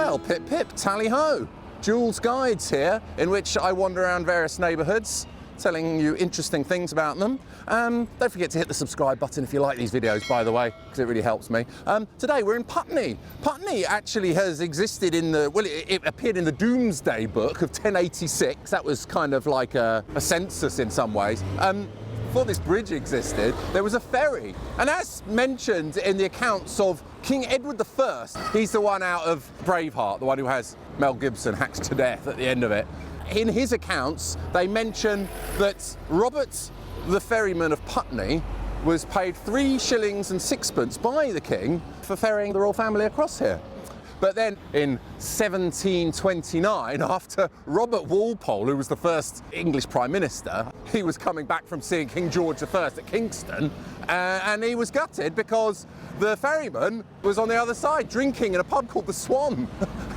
Well, pip pip, tally ho. Joolz guides here, in which I wander around various neighbourhoods, telling you interesting things about them. Don't forget to hit the subscribe button if you like these videos, by the way, because it really helps me. Today we're in Putney. Putney actually has existed in the, well, it appeared in the Doomsday Book of 1086. That was kind of like a census in some ways. Before this bridge existed, there was a ferry. And as mentioned in the accounts of King Edward I, he's the one out of Braveheart, the one who has Mel Gibson hacked to death at the end of it. In his accounts, they mention that Robert, the ferryman of Putney, was paid 3 shillings and 6pence by the king for ferrying the royal family across here. But then in 1729, after Robert Walpole, who was the first English Prime Minister, he was coming back from seeing King George I at Kingston, and he was gutted because the ferryman was on the other side drinking in a pub called the Swan.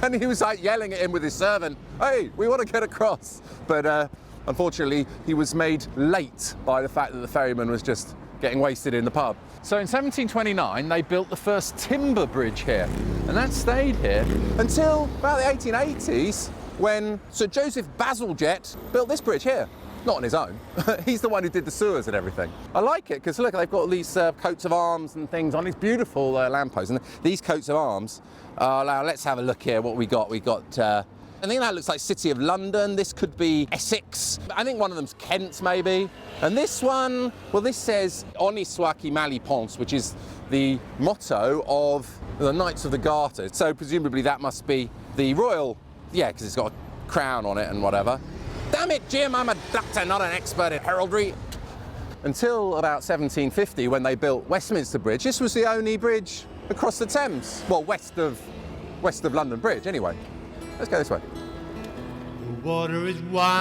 And he was like yelling at him with his servant, "Hey, we want to get across." But unfortunately, he was made late by the fact that the ferryman was just getting wasted in the pub. So in 1729, they built the first timber bridge here, and that stayed here until about the 1880s, when Sir Joseph Bazalgette built this bridge here. Not on his own. He's the one who did the sewers and everything. I like it because look, they've got all these coats of arms and things on these beautiful lampposts. And these coats of arms, now let's have a look here what we got. We got, I think that looks like City of London. This could be Essex. I think one of them's Kent maybe. And this one, well, this says Oniswaki Malipons, which is the motto of the Knights of the Garter. So presumably that must be the royal, yeah, because it's got a crown on it and whatever. Damn it, Jim, I'm a doctor, not an expert in heraldry. Until about 1750, when they built Westminster Bridge, this was the only bridge across the Thames. Well, west of London Bridge, anyway. Let's go this way. The water is wide,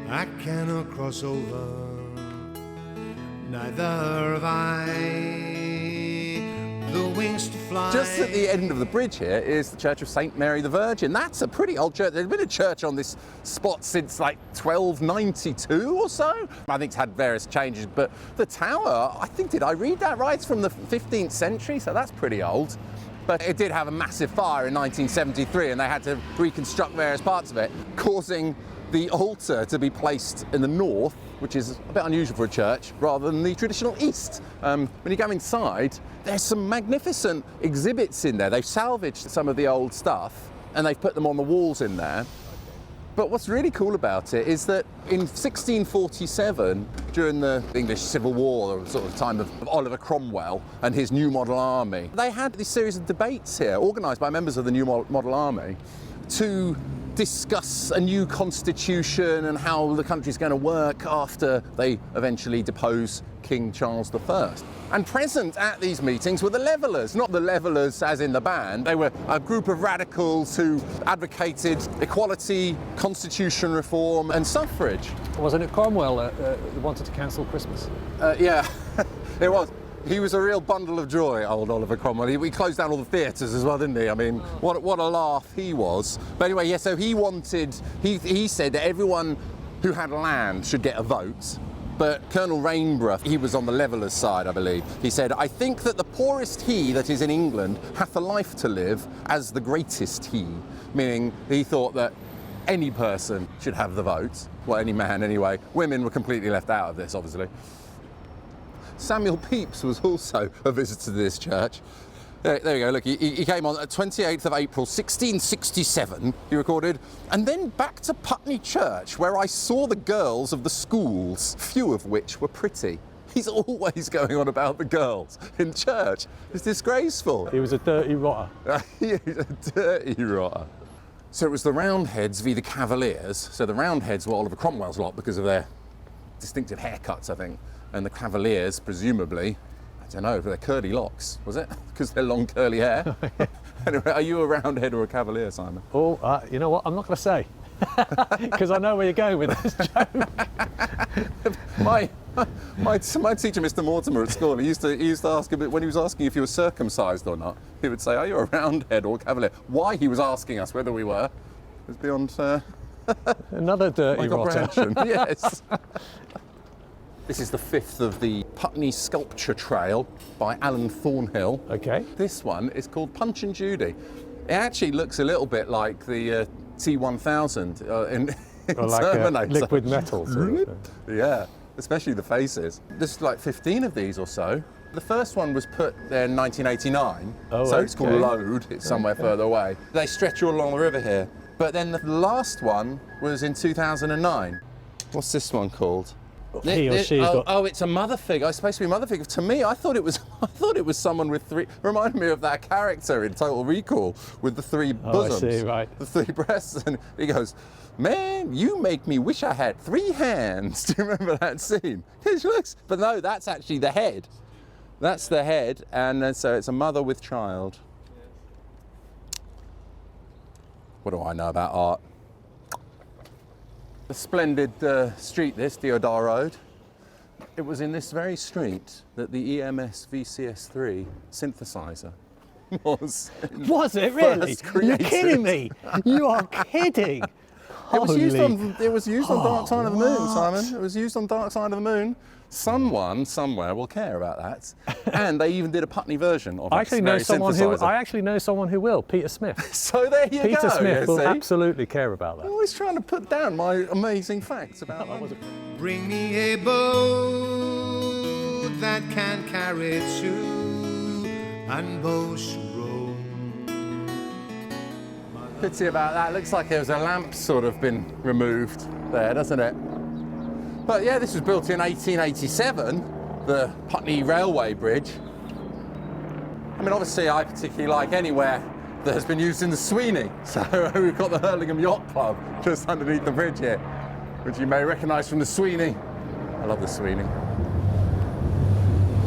I cannot cross over. Neither have I the wings to fly. Just at the end of the bridge here is the Church of St. Mary the Virgin. That's a pretty old church. There's been a church on this spot since like 1292 or so. I think it's had various changes, but the tower, I think, did I read that right? It's from the 15th century, so that's pretty old. But it did have a massive fire in 1973 and they had to reconstruct various parts of it, causing the altar to be placed in the north, which is a bit unusual for a church, rather than the traditional east. When you go inside, there's some magnificent exhibits in there. They've salvaged some of the old stuff and they've put them on the walls in there. But what's really cool about it is that in 1647, during the English Civil War, or sort of time of Oliver Cromwell and his New Model Army, they had this series of debates here, organised by members of the New Model Army, to discuss a new constitution and how the country's going to work after they eventually depose King Charles I. And present at these meetings were the Levellers, not the Levellers as in the band. They were a group of radicals who advocated equality, constitution reform and suffrage. Wasn't it Cromwell that wanted to cancel Christmas? Yeah, it was. He was a real bundle of joy, old Oliver Cromwell. He closed down all the theatres as well, didn't he? I mean, what a laugh he was. But anyway, yeah, so he said that everyone who had land should get a vote. But Colonel Rainborough, he was on the Levellers' side, I believe. He said, "I think that the poorest he that is in England hath a life to live as the greatest he." Meaning he thought that any person should have the vote. Well, any man anyway. Women were completely left out of this, obviously. Samuel Pepys was also a visitor to this church. There we go, look, he came on the 28th of April, 1667, he recorded, and then back to Putney Church, where I saw the girls of the schools, few of which were pretty. He's always going on about the girls in church. It's disgraceful. He was a dirty rotter. He was a dirty rotter. So it was the Roundheads v the Cavaliers. So the Roundheads were Oliver Cromwell's lot because of their distinctive haircuts, I think. And the Cavaliers, presumably, I don't know, for their curly locks, was it? Because they're long curly hair. Anyway, are you a Roundhead or a Cavalier, Simon? Oh, you know what? I'm not going to say. Because I know where you're going with this joke. my teacher, Mr. Mortimer at school, he used to ask a bit, when he was asking if you were circumcised or not, he would say, "Are you a Roundhead or a Cavalier?" Why he was asking us whether we were was beyond another dirty my rotter. comprehension. Yes. This is the 5th of the Putney Sculpture Trail by Alan Thornhill. Okay. This one is called Punch and Judy. It actually looks a little bit like the T-1000 in Or like Terminator. liquid metal sort of thing. Yeah, especially the faces. There's like 15 of these or so. The first one was put there in 1989, so it's called okay. Load. It's somewhere further away. They stretch all along the river here. But then the last one was in 2009. What's this one called? He or she's got... Oh, it's a mother figure. It's supposed to be a mother figure. To me, I thought it was someone with three. Reminded me of that character in Total Recall with the three bosoms, I see, right. the three breasts, and he goes, "Man, you make me wish I had 3 hands." Do you remember that scene? It looks, but no, that's actually the head. That's the head, and then, so it's a mother with child. What do I know about art? A splendid street, this, Deodar Road. It was in this very street that the EMS VCS3 synthesizer was. Was it really? first You're created. kidding me. You are kidding. It was used on Oh, Dark Side of the Moon, Simon. It was used on Dark Side of the Moon. Someone somewhere will care about that. And they even did a Putney version of I it. actually know someone who will, Peter Smith. So there you go. Peter Smith you will see. absolutely care about that. I'm always trying to put down my amazing facts about that. Bring me a boat that can carry to Anbosch Road. Pity about that. Looks like there was a lamp sort of been removed there, doesn't it? But yeah, this was built in 1887, the Putney Railway Bridge. I mean, obviously I particularly like anywhere that has been used in the Sweeney. So we've got the Hurlingham Yacht Club just underneath the bridge here, which you may recognise from the Sweeney. I love the Sweeney.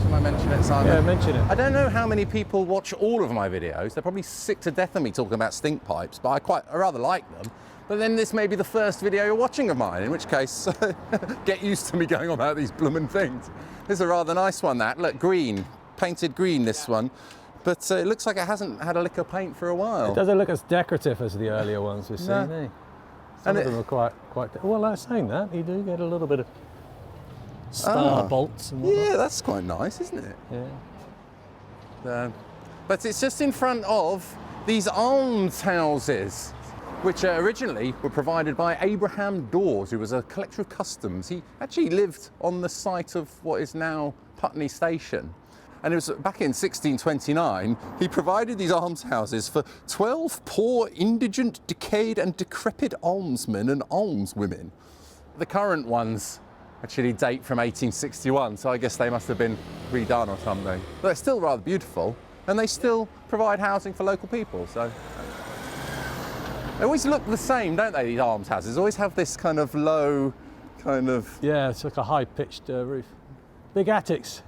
Shall I mention it, Simon? Yeah, mention it. I don't know how many people watch all of my videos. They're probably sick to death of me talking about stink pipes, but I rather like them. But then this may be the first video you're watching of mine, in which case, get used to me going on about these bloomin' things. This is a rather nice one, that. Look, green, painted green, this one. But it looks like it hasn't had a lick of paint for a while. It doesn't look as decorative as the earlier ones we've seen, No. eh? Some of them are quite. Well, I was saying that, you do get a little bit of star bolts and whatnot. Yeah, that's quite nice, isn't it? Yeah. But it's just in front of these almshouses, which originally were provided by Abraham Dawes, who was a collector of customs. He actually lived on the site of what is now Putney Station. And it was back in 1629, he provided these almshouses for 12 poor, indigent, decayed and decrepit almsmen and almswomen. The current ones actually date from 1861, so I guess they must have been redone or something. But they're still rather beautiful, and they still provide housing for local people, so. They always look the same, don't they, these almshouses? Always have this kind of low, kind of... Yeah, it's like a high-pitched roof. Big attics.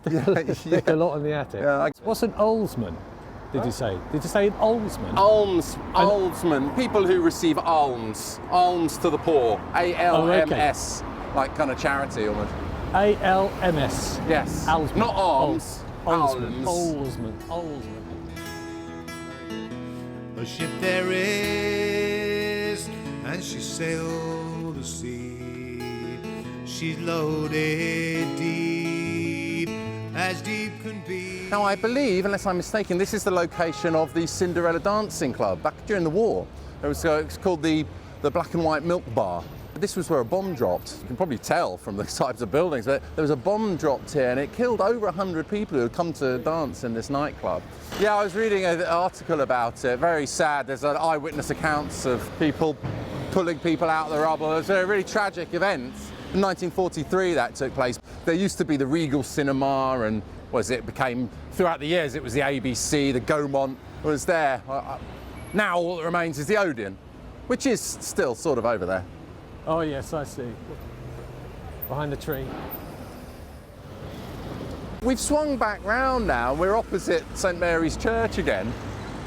Stick a lot in the attic. Yeah, What's an almsman, did you say? Did you say an almsman? Almsmen, people who receive alms. Alms to the poor. A-L-M-S. Like kind of charity almost. A-L-M-S. Yes. Almsman. Not alms. Almsman. Alms. Almsman. A ship there is, and she sailed the sea. She's loaded deep, as deep can be. Now I believe, unless I'm mistaken, this is the location of the Cinderella Dancing Club back during the war. It's called the Black and White Milk Bar. This was where a bomb dropped. You can probably tell from the types of buildings, but there was a bomb dropped here and it killed over 100 people who had come to dance in this nightclub. Yeah, I was reading an article about it, very sad. There's eyewitness accounts of people pulling people out of the rubble. It was a really tragic event. In 1943 that took place. There used to be the Regal Cinema and became, throughout the years, it was the ABC, the Gaumont was there. Now all that remains is the Odeon, which is still sort of over there. Oh yes, I see. Behind the tree. We've swung back round now. We're opposite St Mary's Church again.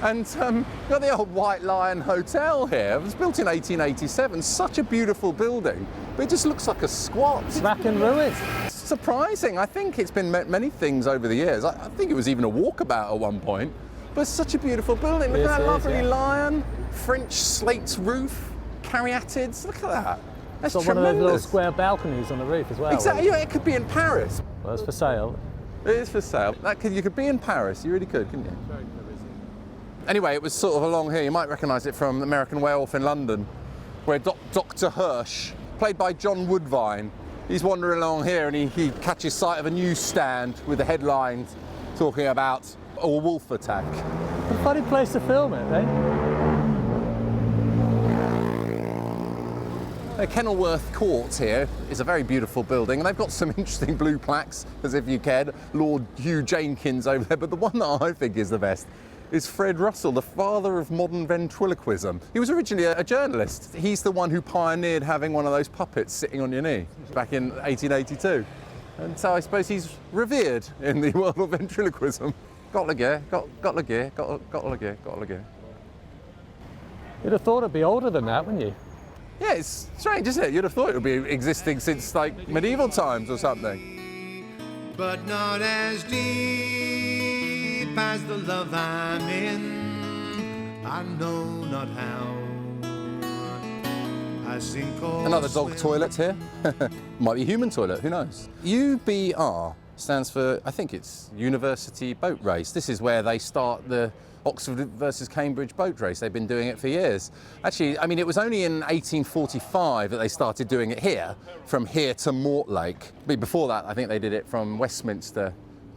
And we've got the old White Lion Hotel here. It was built in 1887. Such a beautiful building, but it just looks like a squat. Back in ruins. Surprising. I think it's been many things over the years. I think it was even a walkabout at one point. But it's such a beautiful building. Look at that lovely lion. French slate roof. Caryatids. Look at that. That's got tremendous. one of those little square balconies on the roof as well. Exactly. Yeah, it could be in Paris. Well, it's for sale. It is for sale. You could be in Paris. You really could, couldn't you? Anyway, it was sort of along here. You might recognise it from American Werewolf in London, where Dr. Hirsch, played by John Woodvine, he's wandering along here and he catches sight of a newsstand with a headline talking about a wolf attack. A funny place to film it, eh? Kenilworth Court here is a very beautiful building, and they've got some interesting blue plaques, as if you cared. Lord Hugh Jenkins over there, but the one that I think is the best is Fred Russell, the father of modern ventriloquism. He was originally a journalist. He's the one who pioneered having one of those puppets sitting on your knee back in 1882. And so I suppose he's revered in the world of ventriloquism. Got the gear. You'd have thought it'd be older than that, wouldn't you? Yeah, it's strange, isn't it? You'd have thought it would be existing since, like, medieval times or something. But not as deep as the love I'm in. I know not how. I sink or Another dog swim. toilet here. Might be a human toilet, who knows? UBR stands for, I think it's University Boat Race. This is where they start the Oxford versus Cambridge boat race. They've been doing it for years. Actually, I mean, it was only in 1845 that they started doing it here, from here to Mortlake. Before that, I think they did it from Westminster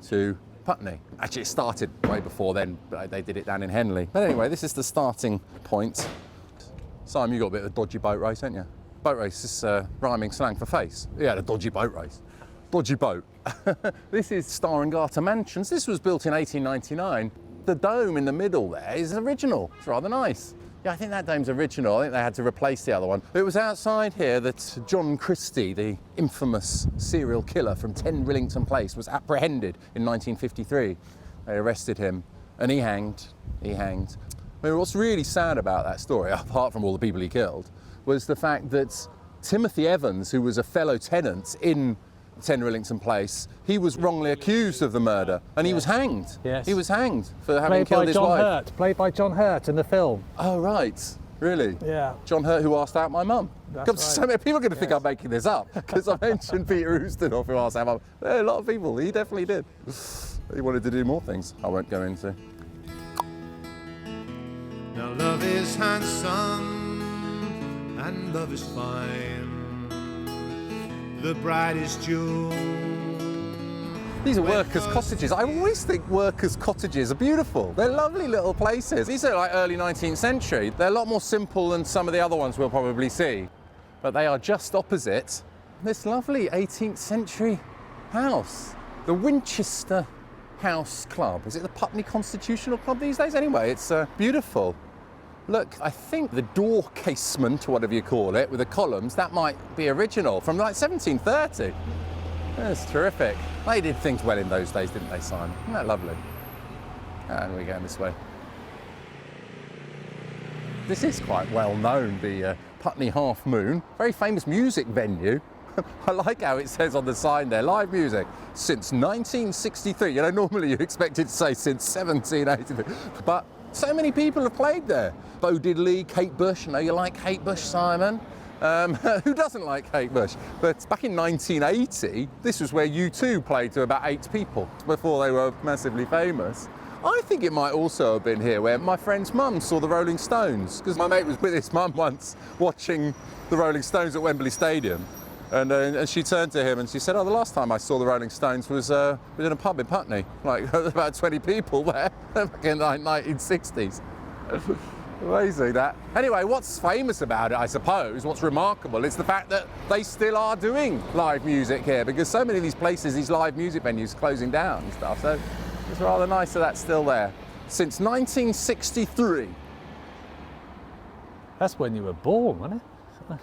to Putney. Actually, it started way before then, but they did it down in Henley. But anyway, this is the starting point. Simon, you got a bit of a dodgy boat race, haven't you? Boat race is rhyming slang for face. Yeah, a dodgy boat race. Dodgy boat. This is Star and Garter Mansions. This was built in 1899. The dome in the middle there is original. It's rather nice. Yeah, I think that dome's original. I think they had to replace the other one. It was outside here that John Christie, the infamous serial killer from 10 Rillington Place, was apprehended in 1953. They arrested him and he hanged. I mean, what's really sad about that story, apart from all the people he killed, was the fact that Timothy Evans, who was a fellow tenant in 10 Rillington Place, he was wrongly accused of the murder and he was hanged. Yes. He was hanged for having killed his wife. Played by John Hurt in the film. Oh, right. Really? Yeah. John Hurt, who asked out my mum. That's God, right. so many people are going to think I'm making this up because I mentioned Peter Ustinov, who asked out my mum. Yeah, a lot of people. He definitely did. He wanted to do more things I won't go into. Now love is handsome and love is fine. The brightest jewel. These are workers' cottages. I always think workers' cottages are beautiful. They're lovely little places. These are like early 19th century. They're a lot more simple than some of the other ones we'll probably see. But they are just opposite this lovely 18th century house. The Winchester House Club. Is it the Putney Constitutional Club these days? Anyway, it's beautiful. Look, I think the door casement, or whatever you call it, with the columns, that might be original from like 1730. That's terrific. They did things well in those days, didn't they, Simon? Isn't that lovely? And we're going this way. This is quite well known, the Putney Half Moon. Very famous music venue. I like how it says on the sign there, live music since 1963. You know, normally you'd expect it to say since 1783. But so many people have played there. Bo Diddley, Kate Bush. I know you like Kate Bush, Simon. Who doesn't like Kate Bush? But back in 1980, this was where U2 played to about 8 people before they were massively famous. I think it might also have been here where my friend's mum saw the Rolling Stones, because my mate was with his mum once watching the Rolling Stones at Wembley Stadium. And she turned to him and she said, oh, the last time I saw the Rolling Stones was in a pub in Putney. Like, about 20 people there back in the 1960s. Amazing, that. Anyway, what's famous about it, I suppose, what's remarkable, is the fact that they still are doing live music here, because so many of these places, these live music venues, closing down and stuff. So it's rather nice that that's still there. Since 1963. That's when you were born, wasn't it?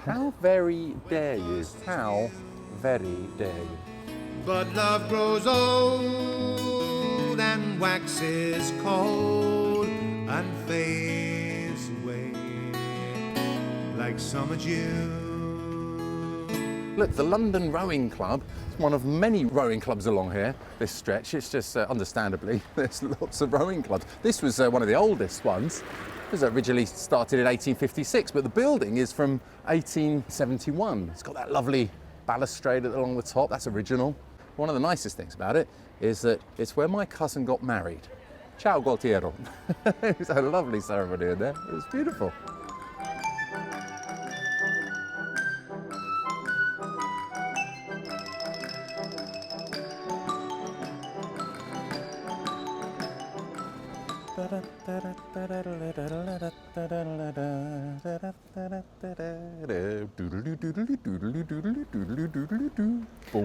How very dare you? How very dare you? But love grows old and waxes cold and fades away like summer dew. Look, the London Rowing Club is one of many rowing clubs along here, this stretch. It's just, understandably, there's lots of rowing clubs. This was one of the oldest ones. It was originally started in 1856, but the building is from 1871. It's got that lovely balustrade along the top. That's original. One of the nicest things about it is that it's where my cousin got married. Ciao Gualtiero. It was a lovely ceremony in there. It was beautiful.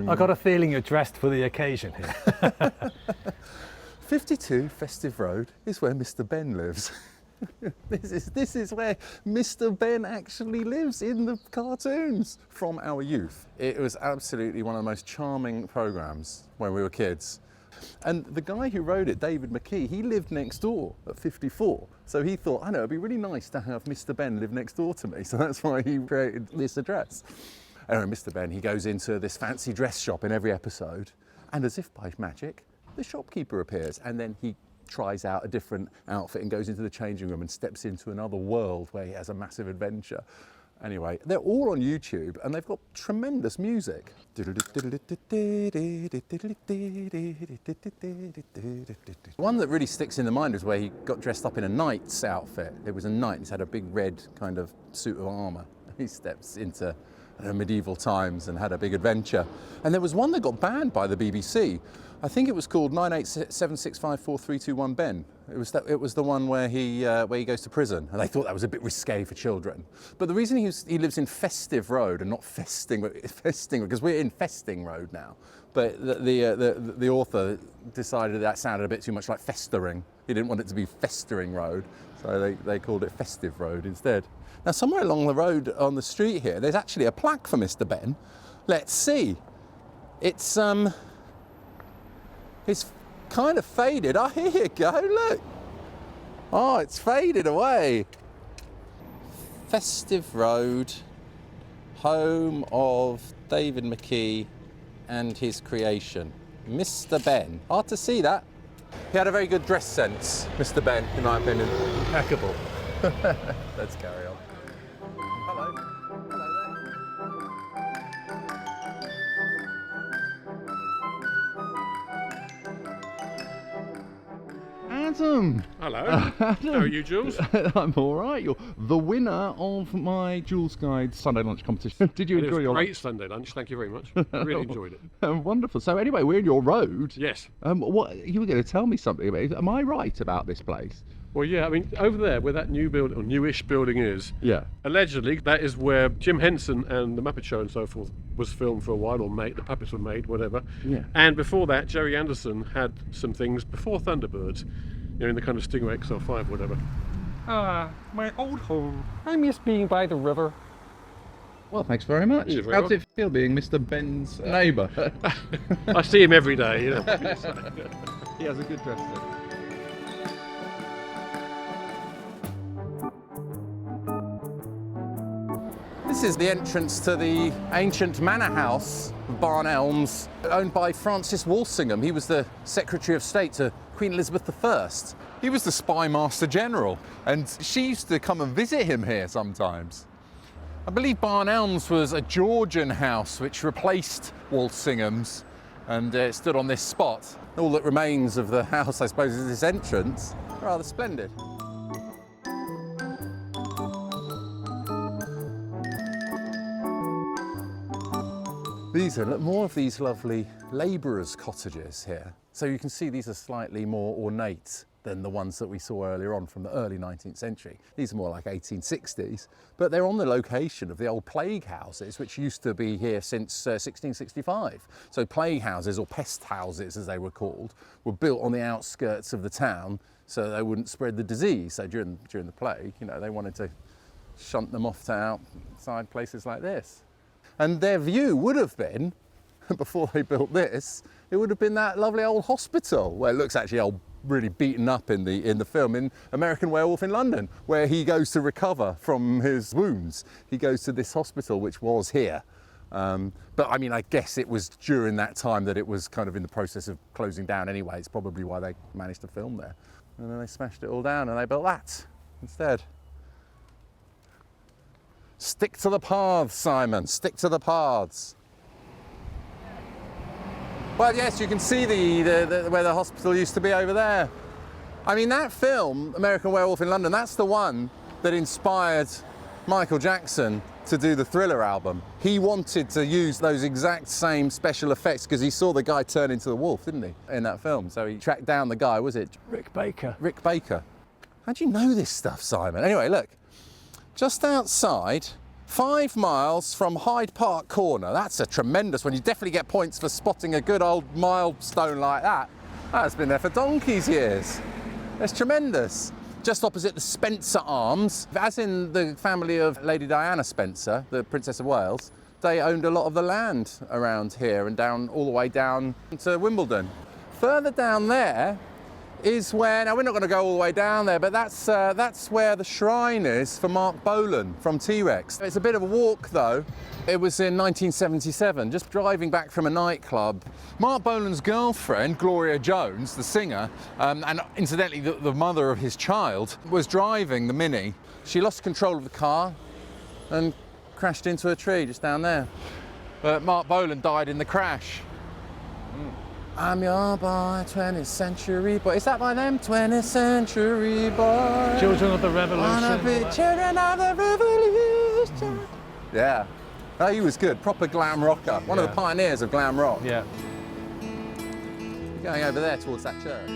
I got a feeling you're dressed for the occasion here. 52 Festive Road is where Mr. Ben lives. This is where Mr. Ben actually lives in the cartoons from our youth. It was absolutely one of the most charming programmes when we were kids. And the guy who wrote it, David McKee, he lived next door at 54. So he thought, I know, it'd be really nice to have Mr. Ben live next door to me. So that's why he created this address. Anyway, Mr. Ben, he goes into this fancy dress shop in every episode. And as if by magic, the shopkeeper appears. And then he tries out a different outfit and goes into the changing room and steps into another world where he has a massive adventure. Anyway, they're all on YouTube and they've got tremendous music. One that really sticks in the mind is where he got dressed up in a knight's outfit. It was a knight, he's had a big red kind of suit of armour. He steps into medieval times and had a big adventure. And there was one that got banned by the BBC. I think it was called 987654321 Ben. It was the one where he goes to prison, and they thought that was a bit risque for children. But the reason he lives in Festive Road and not Festing, because we're in Festing Road now. But the author decided that sounded a bit too much like festering. He didn't want it to be Festering Road, so they called it Festive Road instead. Now somewhere along the road on the street here, there's actually a plaque for Mr. Ben. Let's see. It's kind of faded. Oh, here you go, look. Oh, it's faded away. Festive Road, home of David McKee and his creation, Mr. Ben. Hard to see that. He had a very good dress sense, Mr. Ben, in my opinion. Impeccable. Let's carry on. Hello. Hello there. Adam! Hello. How are you, Jules? I'm all right. You're the winner of my Joolz Guide Sunday lunch competition. Did you enjoy your great Sunday lunch? Thank you very much. I really enjoyed it. Wonderful. So anyway, we're in your road. Yes. What you were going to tell me something about? Am I right about this place? Well, yeah. I mean, over there, where that new building or newish building is, yeah. Allegedly, that is where Jim Henson and the Muppet Show and so forth was filmed for a while, or made. The puppets were made, whatever. Yeah. And before that, Jerry Anderson had some things before Thunderbirds. You know, in the kind of Stinger XL5, whatever. My old home. I miss being by the river. Well, thanks very much. You're very How does it feel being Mr. Ben's neighbour? I see him every day, you know. He has a good dress sense. This is the entrance to the ancient manor house of Barn Elms, owned by Francis Walsingham. He was the Secretary of State to Queen Elizabeth I. He was the Spy Master General, and she used to come and visit him here sometimes. I believe Barn Elms was a Georgian house which replaced Walsingham's, and it stood on this spot. All that remains of the house, I suppose, is this entrance. Rather splendid. These are more of these lovely labourers' cottages here. So you can see these are slightly more ornate than the ones that we saw earlier on from the early 19th century. These are more like 1860s, but they're on the location of the old plague houses, which used to be here since 1665. So plague houses, or pest houses as they were called, were built on the outskirts of the town so they wouldn't spread the disease. So during the plague, you know, they wanted to shunt them off to outside places like this. And their view would have been, before they built this, it would have been that lovely old hospital, where it looks actually old, really beaten up in the film, in American Werewolf in London, where he goes to recover from his wounds. He goes to this hospital, which was here. But I mean, I guess it was during that time that it was kind of in the process of closing down anyway. It's probably why they managed to film there. And then they smashed it all down and they built that instead. Stick to the paths, Simon, stick to the paths. Well, yes, you can see the where the hospital used to be over there. I mean, that film, American Werewolf in London, that's the one that inspired Michael Jackson to do the Thriller album. He wanted to use those exact same special effects because he saw the guy turn into the wolf, didn't he, in that film? So he tracked down the guy, was it? Rick Baker. Rick Baker. How'd you know this stuff, Simon? Anyway, look, just outside, 5 miles from Hyde Park Corner. That's a tremendous one. You definitely get points for spotting a good old milestone like that. That's been there for donkey's years. It's tremendous. Just opposite the Spencer Arms, as in the family of Lady Diana Spencer, the Princess of Wales, they owned a lot of the land around here and down all the way down to Wimbledon. Further down there is where, now we're not going to go all the way down there, but that's where the shrine is for Marc Bolan from T-Rex. It's a bit of a walk though. It was in 1977, just driving back from a nightclub. Marc Bolan's girlfriend, Gloria Jones, the singer, and incidentally the mother of his child, was driving the Mini. She lost control of the car and crashed into a tree just down there. But Marc Bolan died in the crash. I'm your boy, 20th century boy. Is that by them? 20th century boy. Children of the Revolution. Wanna be children of the revolution. Yeah. Oh, he was good. Proper glam rocker. One of the pioneers of glam rock. Yeah. Going over there towards that church.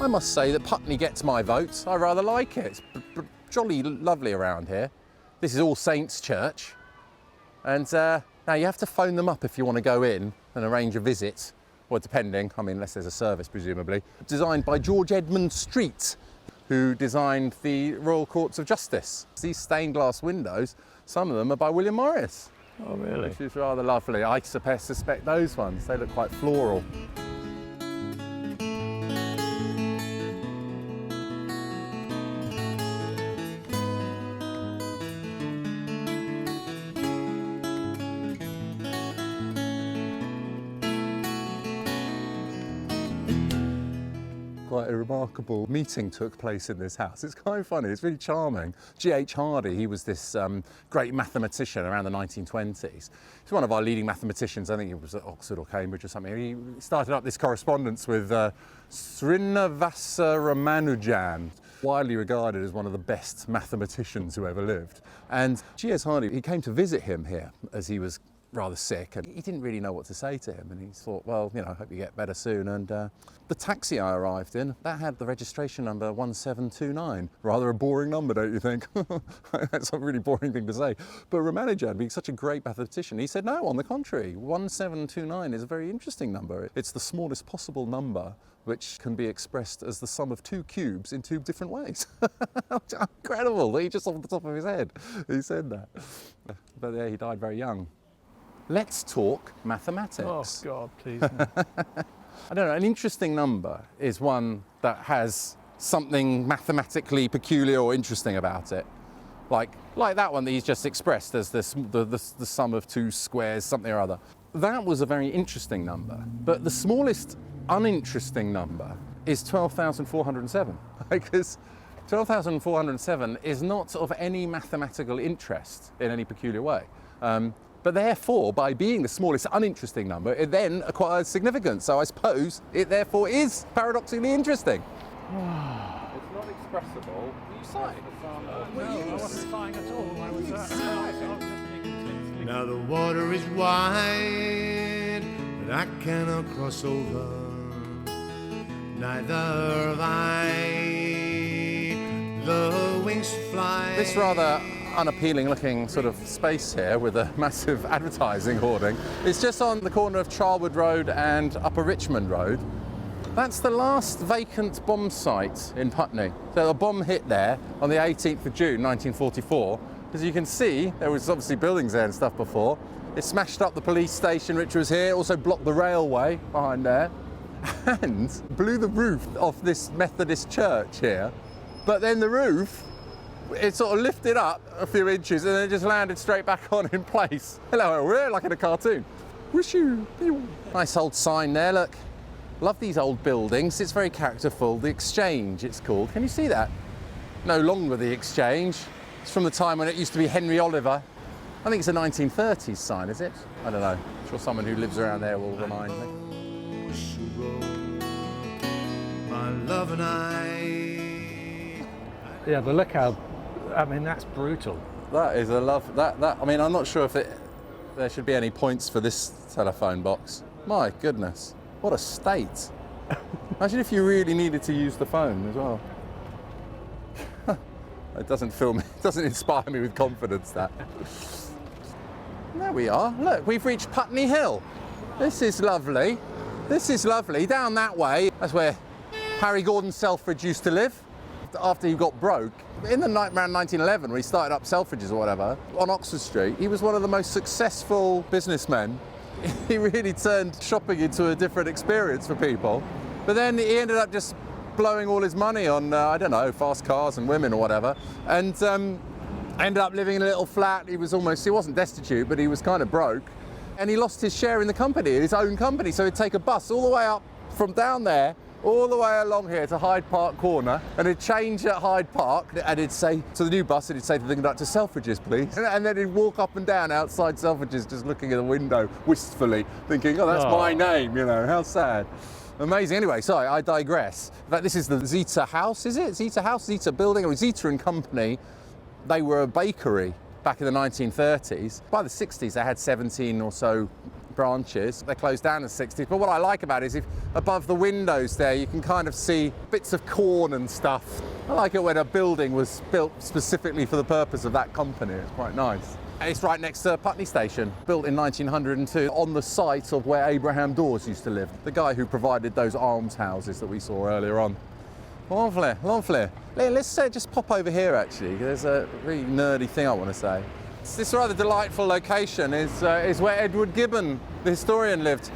I must say that Putney gets my vote. I rather like it. It's jolly lovely around here. This is All Saints Church. And now you have to phone them up if you want to go in and arrange a visit. Well, depending, I mean, unless there's a service, presumably. Designed by George Edmund Street, who designed the Royal Courts of Justice. These stained glass windows, some of them are by William Morris. Oh, really? Which is rather lovely. I suspect those ones, they look quite floral. Quite a remarkable meeting took place in this house. It's kind of funny, it's really charming. G.H. Hardy, he was this great mathematician around the 1920s. He's one of our leading mathematicians. I think he was at Oxford or Cambridge or something. He started up this correspondence with Srinivasa Ramanujan, widely regarded as one of the best mathematicians who ever lived. And G.H. Hardy, he came to visit him here as he was rather sick, and he didn't really know what to say to him, and he thought, well, you know, I hope you get better soon. And the taxi I arrived in, that had the registration number 1729. Rather a boring number, don't you think? That's a really boring thing to say. But Ramanujan, being such a great mathematician, he said, no, on the contrary, 1729 is a very interesting number. It's the smallest possible number which can be expressed as the sum of 2 cubes in 2 different ways. Incredible, he just off the top of his head, he said that. But yeah, he died very young. Let's talk mathematics. Oh, God, please. I don't know, an interesting number is one that has something mathematically peculiar or interesting about it. Like that one that he's just expressed as the sum of 2 squares, something or other. That was a very interesting number, but the smallest uninteresting number is 12,407, because 12,407 is not of any mathematical interest in any peculiar way. But therefore, by being the smallest uninteresting number, it then acquires significance. So I suppose it therefore is paradoxically interesting. It's not expressible. Were you sighing? No, I wasn't sighing at all. I was Now the water is wide, but I cannot cross over. Neither have I. The wings fly. This rather unappealing looking sort of space here with a massive advertising hoarding. It's just on the corner of Charlwood Road and Upper Richmond Road. That's the last vacant bomb site in Putney. So a bomb hit there on the 18th of June 1944. As you can see, there was obviously buildings there and stuff before. It smashed up the police station which was here, also blocked the railway behind there, and blew the roof off this Methodist church here. But then the roof, it sort of lifted up a few inches and then it just landed straight back on in place. Hello, we're like in a cartoon. Whooshoo. Nice old sign there, look. Love these old buildings, it's very characterful. The Exchange, it's called. Can you see that? No longer the Exchange. It's from the time when it used to be Henry Oliver. I think it's a 1930s sign, is it? I don't know. sure someone who lives around there will remind me. My love and I. Yeah, but look how, I mean, that's brutal. That is a love. I mean, I'm not sure if there should be any points for this telephone box. My goodness, what a state! Imagine if you really needed to use the phone as well. It doesn't fill me. It doesn't inspire me with confidence. That. There we are. Look, we've reached Putney Hill. This is lovely. This is lovely. Down that way, that's where Harry Gordon Selfridge used to live after he got broke. In the night around 1911, when he started up Selfridges or whatever, on Oxford Street, he was one of the most successful businessmen. He really turned shopping into a different experience for people. But then he ended up just blowing all his money on, I don't know, fast cars and women or whatever, and ended up living in a little flat. He wasn't destitute, but he was kind of broke. And he lost his share in the company, his own company, so he'd take a bus all the way up from down there, all the way along here to Hyde Park Corner, and he'd change at Hyde Park, and he'd say to the new bus, and he'd say to the conductor, Selfridges, please. And then he'd walk up and down outside Selfridges, just looking at the window wistfully, thinking, oh, that's my name, you know, how sad. Amazing. Anyway, sorry, I digress. In fact, this is the Zeta House, is it? Zeta House, Zeta Building, or Zeta and Company. They were a bakery back in the 1930s. By the 60s, they had 17 or so branches. They closed down in the 60s. But what I like about it is if above the windows there, you can kind of see bits of corn and stuff. I like it when a building was built specifically for the purpose of that company. It's quite nice. It's right next to Putney Station, built in 1902 on the site of where Abraham Dawes used to live, the guy who provided those almshouses that we saw earlier on. Lovely, lovely. Let's just pop over here actually. There's a really nerdy thing I want to say. This rather delightful location is where Edward Gibbon, the historian, lived.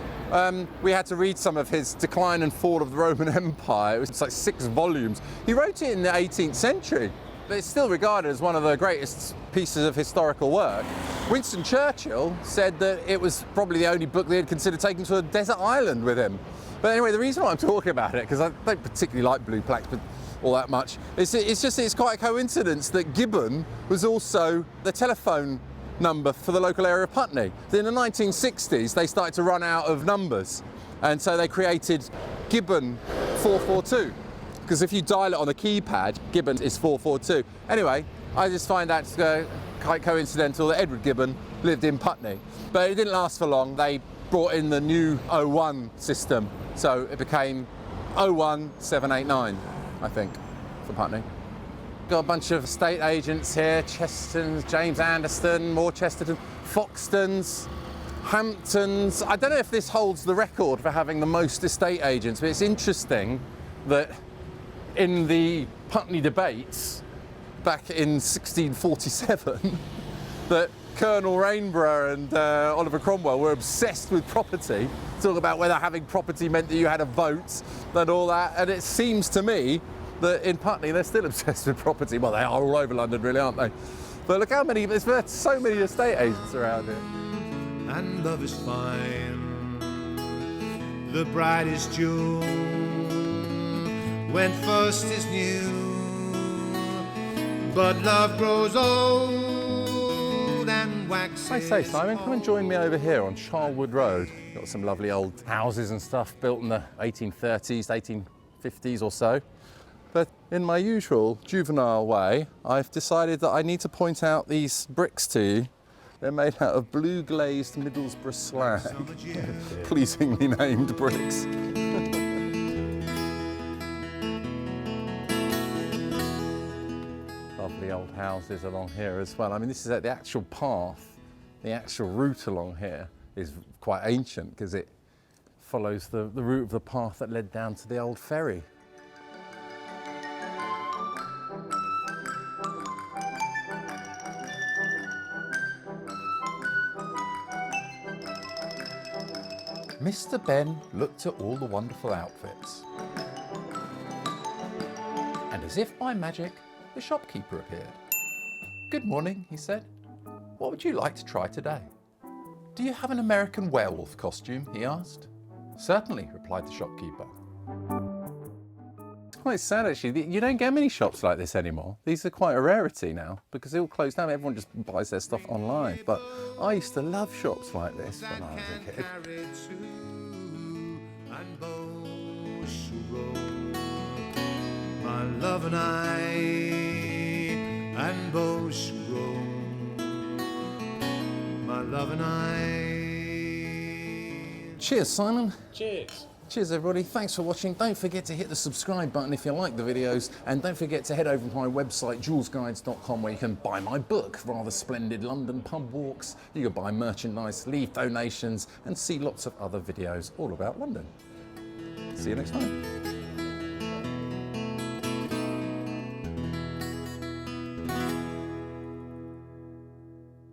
We had to read some of his Decline and Fall of the Roman Empire. It was like 6 volumes. He wrote it in the 18th century. But it's still regarded as one of the greatest pieces of historical work. Winston Churchill said that it was probably the only book they had considered taking to a desert island with him. But anyway, the reason why I'm talking about it, because I don't particularly like blue plaques but all that much, it's quite a coincidence that Gibbon was also the telephone number for the local area of Putney. In the 1960s, they started to run out of numbers, and so they created Gibbon 442. Because if you dial it on a keypad, Gibbon is 442. Anyway, I just find that quite coincidental that Edward Gibbon lived in Putney. But it didn't last for long. They brought in the new 01 system, so it became 01789, I think, for Putney. Got a bunch of estate agents here, Chestertons, James Anderston, more Chesterton, Foxtons, Hamptons. I don't know if this holds the record for having the most estate agents, but it's interesting that in the Putney Debates back in 1647 that Colonel Rainborough and Oliver Cromwell were obsessed with property, talking about whether having property meant that you had a vote and all that, and it seems to me that in Putney they're still obsessed with property. Well, they are all over London really, aren't they? But look how many, there's so many estate agents around here. And love is fine, the brightest jewel when first is new, but love grows old and waxes. I say, Simon, come and join me over here on Charlwood Road. Got some lovely old houses and stuff built in the 1830s, 1850s or so. But in my usual juvenile way, I've decided that I need to point out these bricks to you. They're made out of blue glazed Middlesbrough slag. Pleasingly named bricks. Lovely old houses along here as well. I mean, this is the actual path, the actual route along here is quite ancient because it follows the route of the path that led down to the old ferry. Mr. Ben looked at all the wonderful outfits. And as if by magic, the shopkeeper appeared. "Good morning," he said. "What would you like to try today?" "Do you have an American werewolf costume?" he asked. "Certainly," replied the shopkeeper. quite sad actually. You don't get many shops like this anymore. These are quite a rarity now because they all closed down. Everyone just buys their stuff online. But I used to love shops like this when I was a kid. My love and I and Beauchevreau. My love and I. Cheers, Simon. Cheers. Cheers, everybody. Thanks for watching. Don't forget to hit the subscribe button if you like the videos. And don't forget to head over to my website, joolzguides.com, where you can buy my book, Rather Splendid London Pub Walks. You can buy merchandise, leave donations, and see lots of other videos all about London. See you next time.